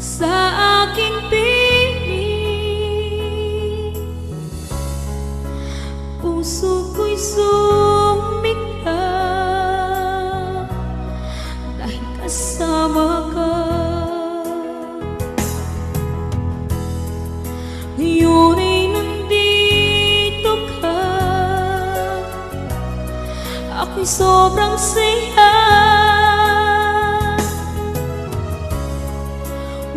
sa aking piling. Puso ko'y sumiklab dahil kasama ka. Ngayon ay nandito ka, ako'y sobrang saya.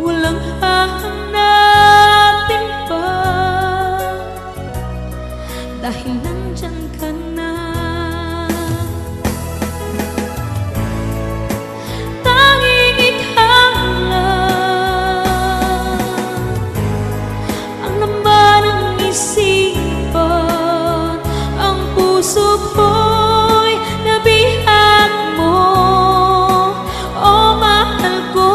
Walang hahanapin pa dahil nandyan ka na. Tanging ikaw lang ang laman ng isipan, ang puso ko'y nabihag mo, o mahal ko.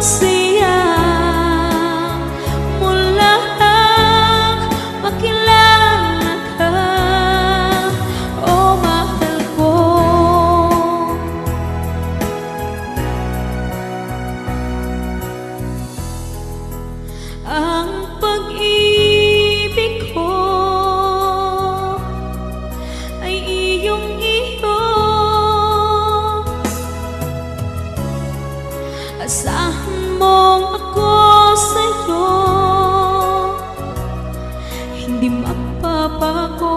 Siya mula makilala ka, o mahal ko. Ang pag-ibig ko ay iyong-iyo. Asahan mong ako sa'yo hindi magbabago.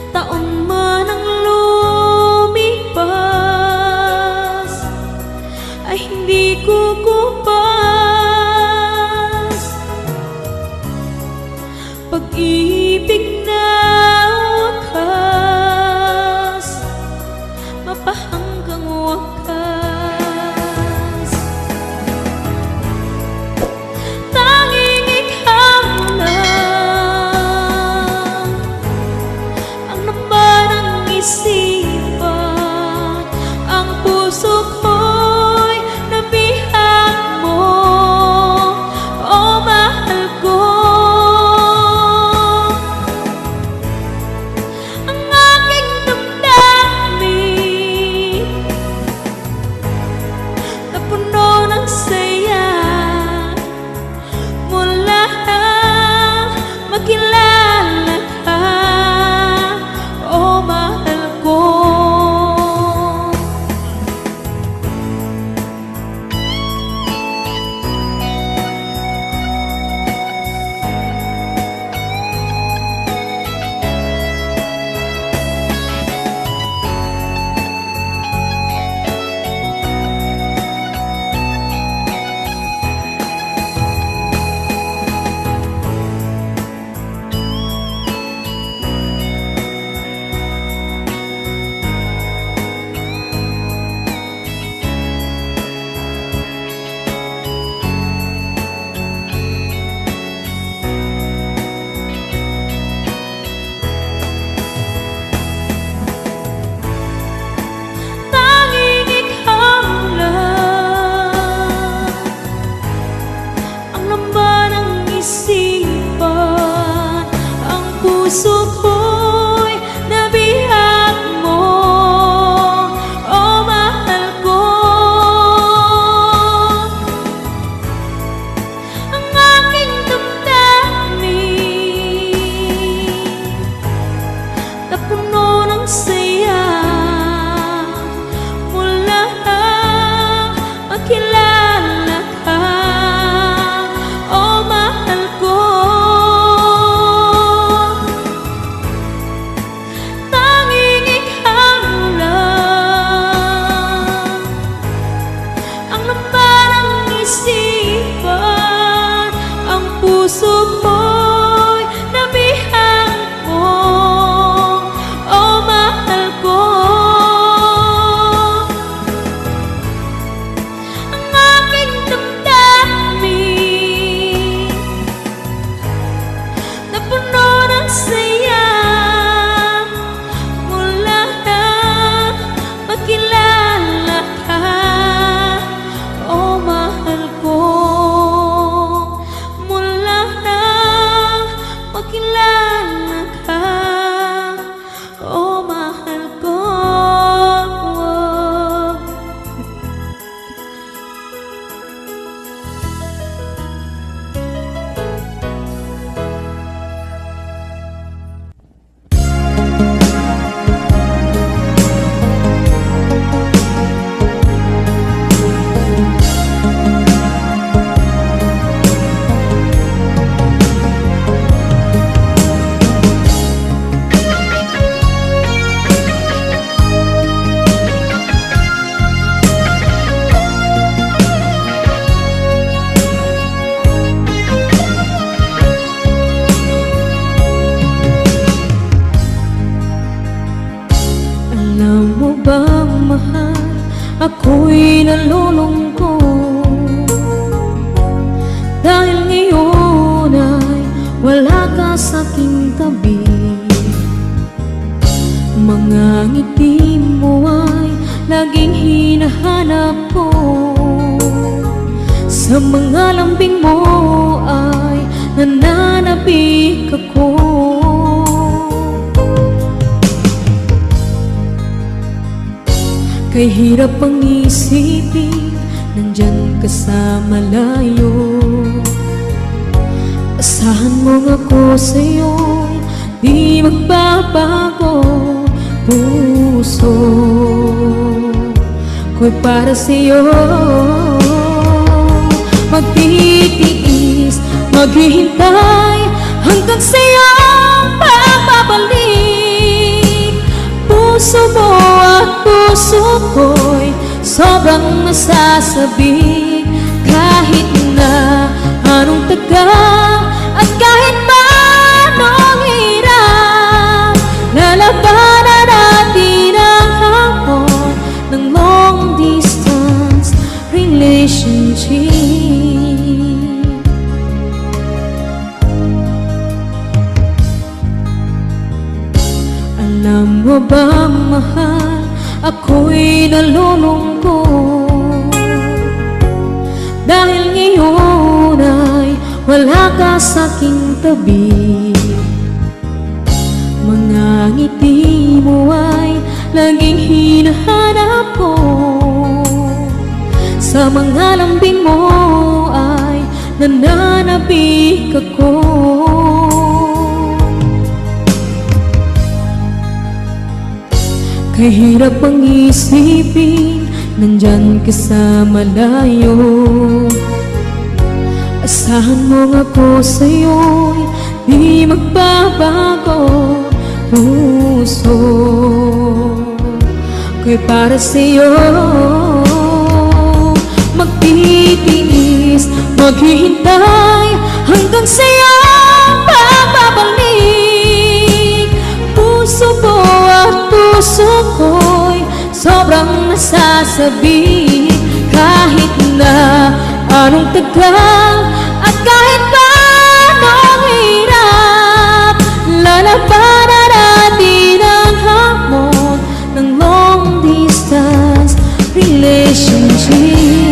Taon man ang lumipas ay hindi kukupas. Pag-ibig na wakas, mapahanggang wakas. Tanging ikaw lang ang laman ng isipan, ang puso ko'y nabihag mo, o mahal ko. Ang aking damdamin napuno ng saya mula makilala ka, o mahal ko. hanap ko. Sa mga lambing mo ay nananabik ako. Kay hirap ang isipin, nandyan ka sa malayo. Asahan mo ako sa'yo, di magbabago. Puso ko'y para sa'yo. Magtitiis, maghihintay hanggang sa'yo pagbabalik. Puso mo at puso ko'y sobrang nasasabik. Kahit na anong tagal at kahit pa anong hirap, lalabanan natin ang hamon ng long distance relationship. Alam mo ba, mahal, ako'y nalulungkot dahil ngayon ay wala ka sa'king tabi. Mga ngiti mo ay laging hinahanap ko. Sa mga lambing mo ay nananabik ako. Kahirap ang isipin, nandyan ka sa malayo. Asahan mo ako sa'yo'y di magbabago. Puso ko'y para sa'yo. Magtitiis, maghihintay hanggang sa'yo pagbabalik. Puso ko at puso ko'y sobrang nasasabik. Kahit na anong tagal at kahit pa anong hirap, lalabanan natin ang hamon ng long distance relationship.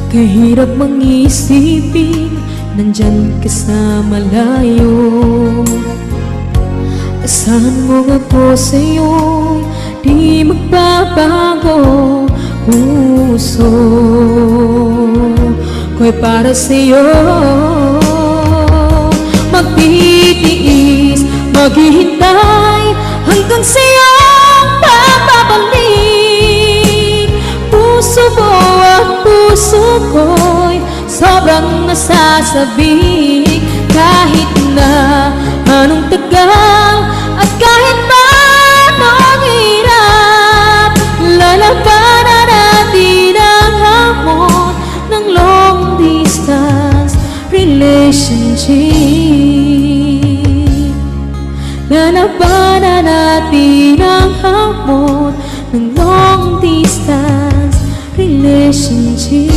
Kahirap mang isipin, nandyan ka sa malayo. Asahan mo ako sa'yo, di magbabago. Puso ko'y para sa'yo. Magtitiis, maghihintay hanggang sa'yo pagbabalik. Puso mo at puso ko'y sobrang nasasabik. Kahit na anong tagal at kahit pa anong hirap, lalabanan natin ang hamon ng long distance relationship. Lalabanan natin ang hamon ng long distance relationship.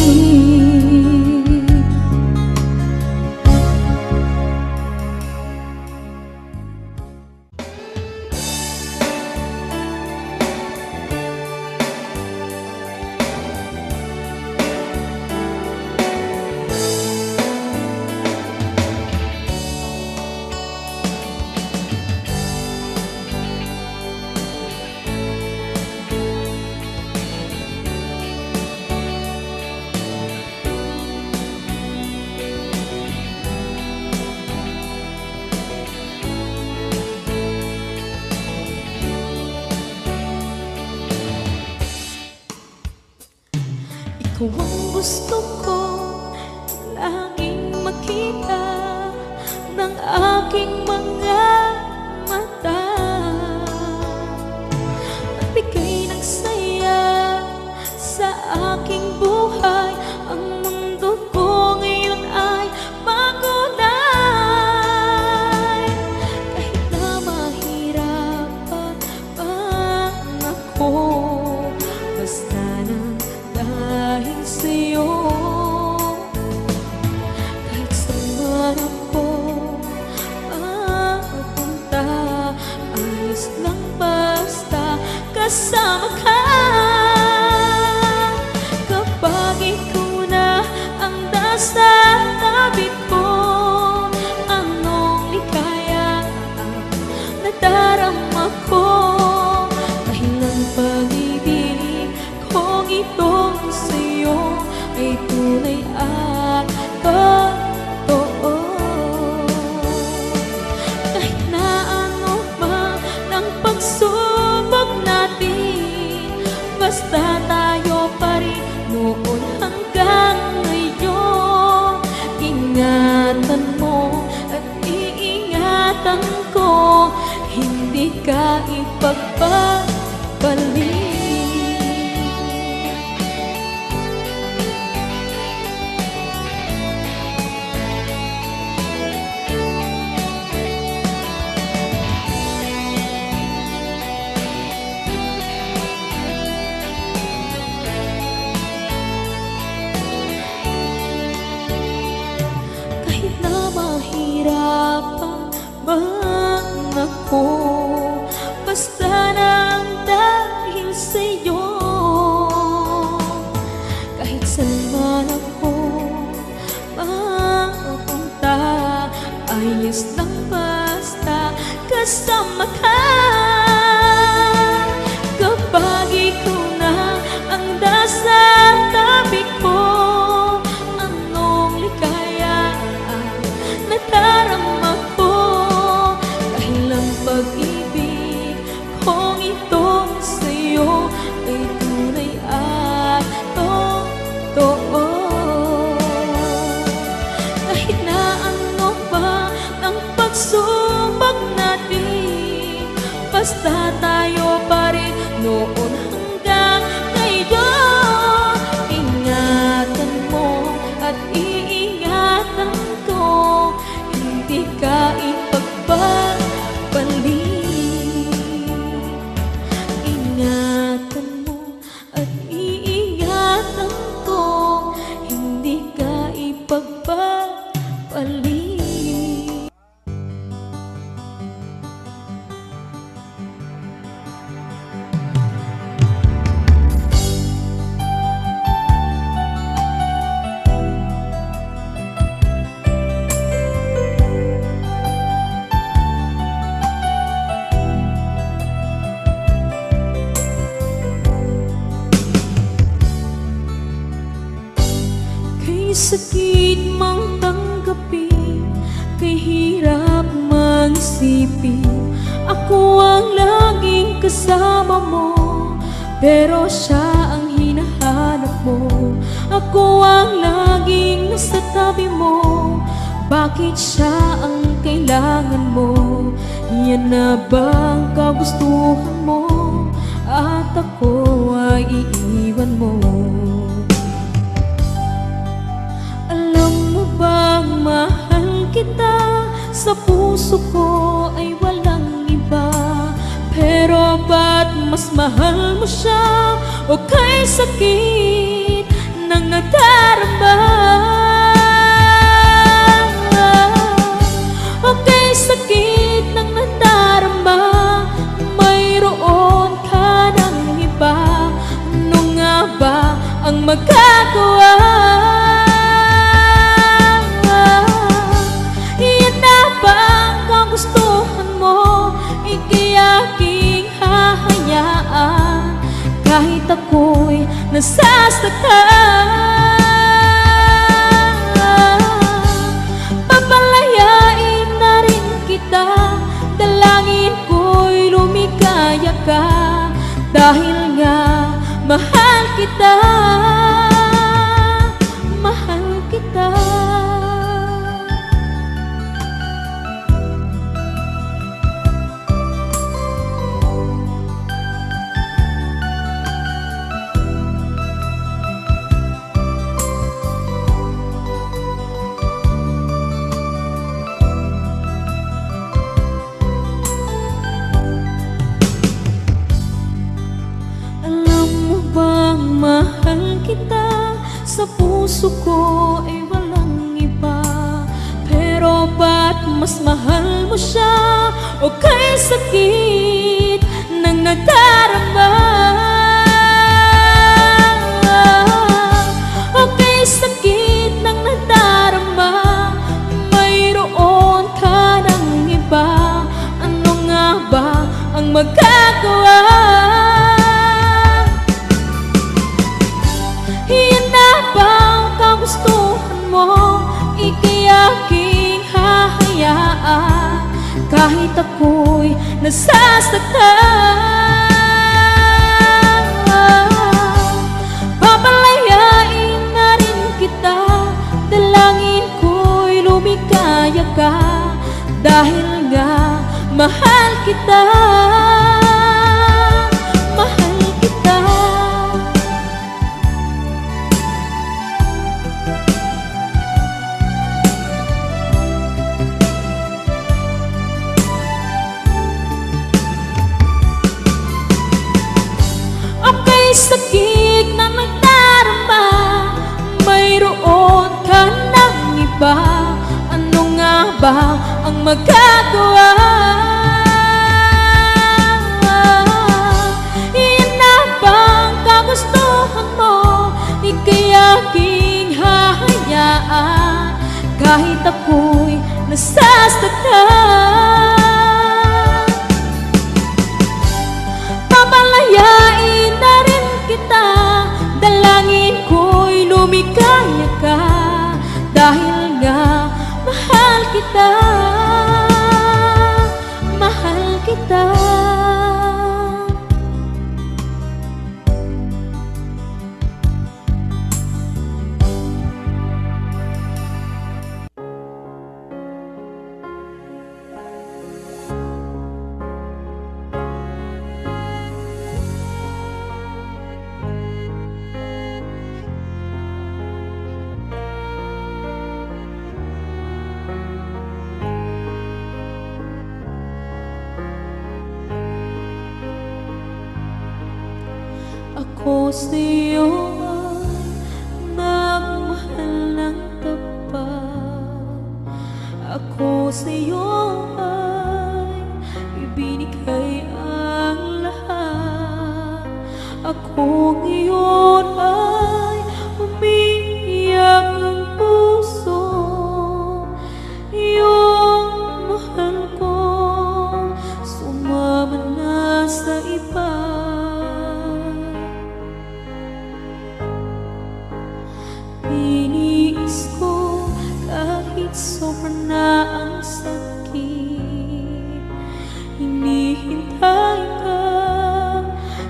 Ikaw ang gusto ko laging makita ng aking mga mata. Magbigay ng saya ka ipagpapalik. Kahit na mahirapan man ako, basta nang dahil sa'yo. Kahit saan man ako mapunta, ayos lang basta kasama ka. Kapag ikaw na ang nasa tabi ko, anong ligaya ang nadarama ko. Dahil ang pag-ibig kong itong sa'yo ay tunay at totoo. Kahit na ano pa ang pagsubok natin, basta tayo pa rin noon hanggang ngayon. Ingatan mo at iingatan ko, hindi ka ipagpapalik. Ingatan mo at iingatan ko, hindi ka ipagpapalik. Kay sakit mang tanggapin, kay hirap mang isipin, ako ang laging kasama mo, pero siya ang hinahanap mo. Ako ang laging nasa tabi mo, bakit siya ang kailangan mo? Yan na bang kagustuhan mo, at ako ay iiwan mo? Bang mahal kita, sa puso ko ay walang iba. Pero ba't mas mahal mo siya, o kay sakit ng nadarama? O kay sakit ng nadarama, mayroon ka ng iba. Ano nga ba ang magagawa? Gustuhan mo, ika'y aking hahayaan, kahit ako'y nasasaktan. Papalayain na rin kita, dalangin ko'y lumikaya ka, dahil nga mahal kita, mahal kita. Mahal kita, sa puso ko ay walang iba. Pero ba't mas mahal mo siya, o kay sakit ng nadarama? O kay sakit ng nadarama, mayroon ka ng iba. Ano nga ba ang magagawa? Gustuhan mo, ika'y aking hahayaan, kahit ako'y nasasaktan. Papalayain na rin kita, dalangin ko'y lumikaya ka, dahil nga mahal kita. ba ang magagawa? Iyan na bang kagustuhan mo? Di kaya aking hahayaan kahit ako'y nasasaktan. Papalayain na rin kita, dalangin ko'y lumikaya ka, dahil nga mahal kita, mahal kita. Ako sa'yo ay nagmahal ng tapat. Ako sa'yo ay ibinigay ang lahat. Ako ngayon ay umiiyak ang puso. Yung mahal ko sumama na sa iba. Iniis ko kahit sobra na ang sakit. Hinihintay ka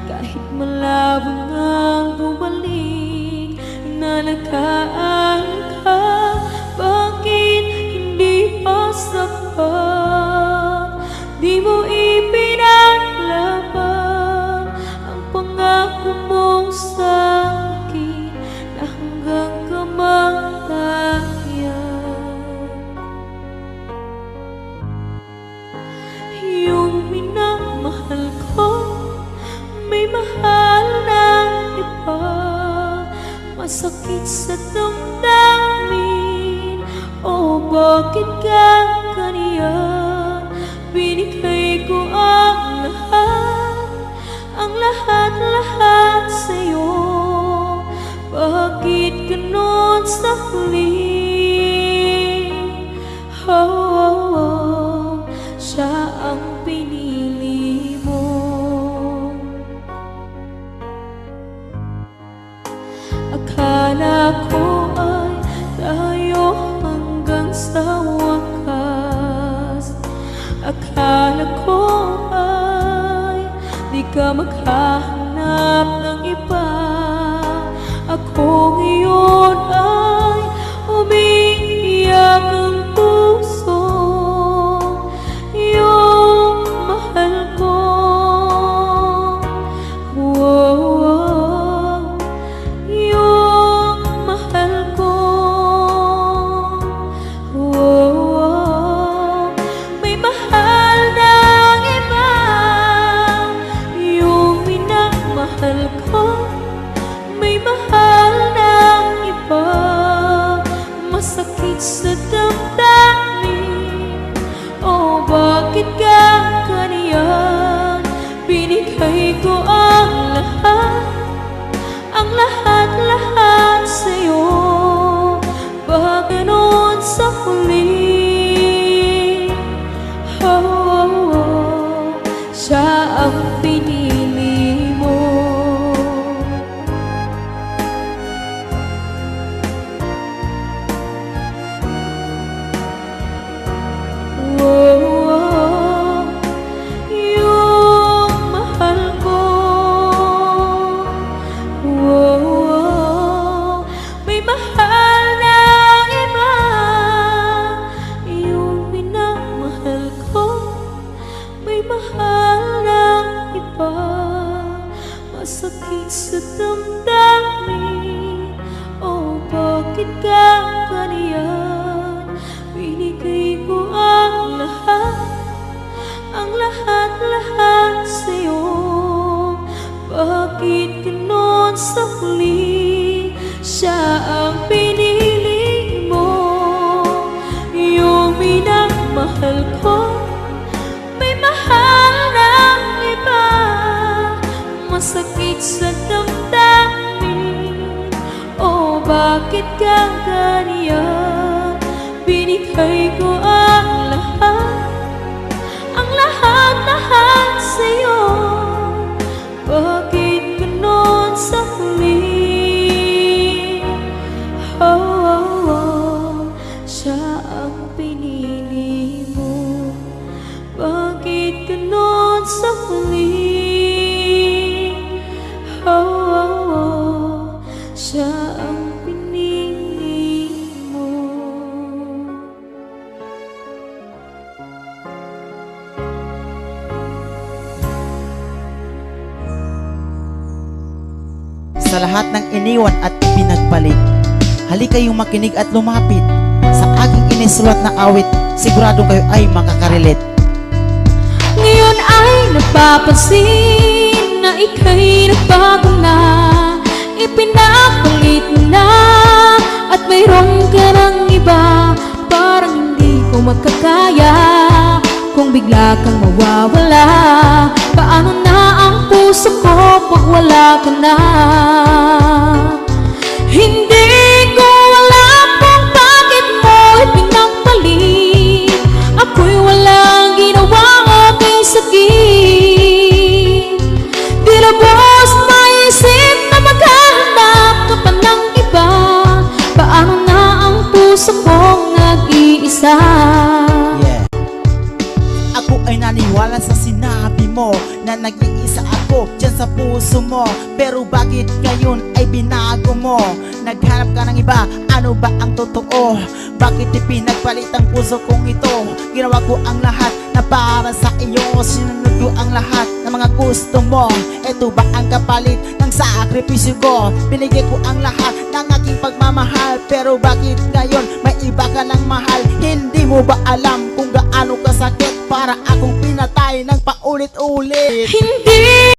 kahit malabo nang bumalik. Inalagaan ka, bakit hindi pa sapat? Di mo ipinaglaban ang pangako mo sa akin na hanggang yung minamahal ko may mahal ng iba. Masakit sa damdamin, oh bakit ka ganyan? Binigay ko ang lahat sa'yo. Bakit ganon sa huli? Siya ang pinili mo. Akala ko ay tayo hanggang sa wakas. Akala ko ay di ka maghahanap ng iba. Ako ngayon ay umiiyak ang puso. Yung mahal ko, yung mahal ko, may mahal ng iba. Yung minamahal ko may mahal ng iba. Masakit sa damdamin, oh bakit ka ganyan? Binigay ko ang lahat sa'yo. Bakit ganon sa huli? Siya ang pinili mo. Masakit sa damdamin, oh bakit ka ganyan? Binigay ko ang lahat sa'yo. Bakit ganon sa huli? Siya ang pinili mo. Yung bakit ka ganyan? Binigay ko ang lahat sa'yo. Bakit ganon sa huli? Siya ang pinili mo. Bakit ganon sa huli? Siya ang pinili mo. Sa lahat ng iniwan at pinagpalit, halika kayong makinig at lumapit sa aking inisulat na awit. Sigurado kayo ay makakarelet. Ngayon ay napapansin na ika'y nagbago na. Ipinapalit mo na at mayroon ka ng iba. Parang hindi ko makakaya kung bigla kang mawawala. Paano na ang puso ko pag wala ka na? Hindi ko alam kung bakit mo ipinagpalit. Ako'y walang ginawang aking sakit. Di labos maisip na maghahanap ka pa ng iba. Paano na ang puso kong nag-iisa? Ako ay naniwala sa sinabi mo na nag-iisa ako dyan sa puso mo. Pero bakit ngayon ay binago mo? Naghanap ka ng iba, ano ba ang totoo? Bakit ipinagpalit ang puso kong ito? Ginawa ko ang lahat na para sa iyo. Sinunod ko ang lahat ng mga gusto mo. Ito ba ang kapalit ng sakripisyo ko? Binigay ko ang lahat ng aking pagmamahal. Pero bakit ngayon may iba ka ng mahal? Hindi mo ba alam kung gaano kasakit para akong pinatay ng paulit-ulit? Hindi